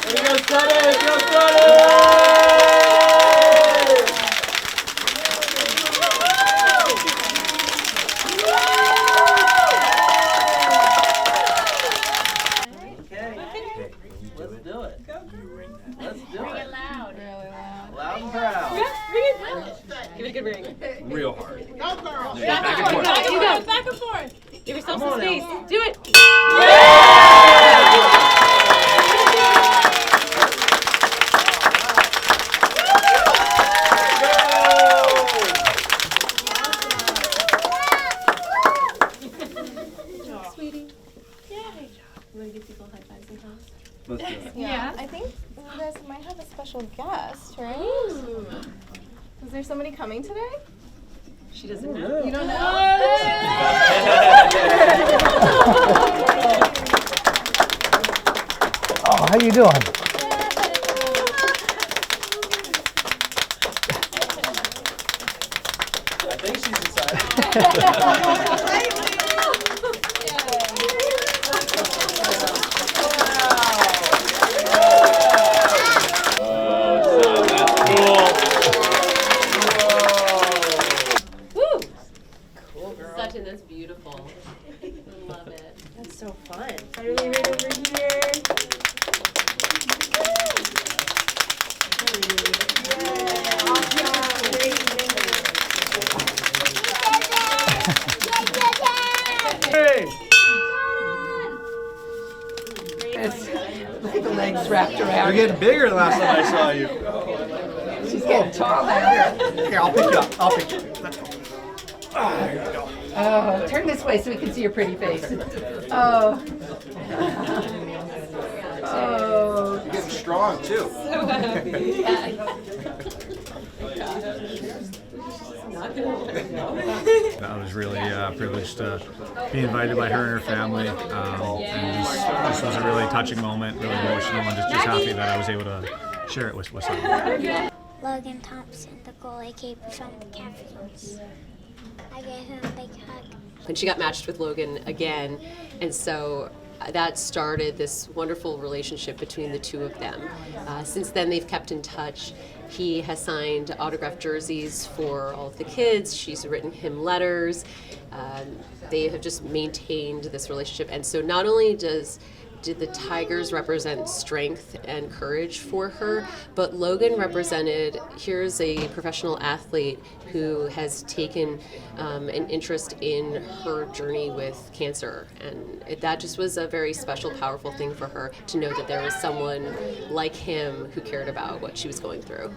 There you go, Sutton! Go Sutton! Let's do it. Let's do it. Loud. Really loud. Loud and proud. Give it a good ring. Real hard. Go, girl. Back and forth. Back and forth. Give yourself some space. Do it. Sweetie. Yeah. You want to give people high fives and hugs? Let's do it. Yeah, I think you guys might have a special guest, right? Ooh. Is there somebody coming today? She doesn't know. You don't know? Oh, how you doing? I think she's excited. Woo! Cool, girl. Sutton, that's beautiful. I love it. That's so fun. Everybody right over here. Hey! Look at the legs wrapped You're around. getting bigger than last time I saw you. She's getting taller. Here, I'll pick you up. I'll pick you up. Let's go. Oh, there you go. Oh, turn this way so we can see your pretty face. Oh. Oh. You're getting strong too. I was really privileged to be invited by her and her family. And this was a really touching moment, really emotional, and just happy that I was able to share it with someone. Logan Thompson, the goalie keeper from the Capitals. I gave him a big hug. And she got matched with Logan again, and so that started this wonderful relationship between the two of them. Since then, they've kept in touch. He has signed autographed jerseys for all of the kids. She's written him letters. They have just maintained this relationship, and so not only did the Tigers represent strength and courage for her, but Logan represented, here's a professional athlete who has taken an interest in her journey with cancer. And that just was a very special, powerful thing for her to know that there was someone like him who cared about what she was going through.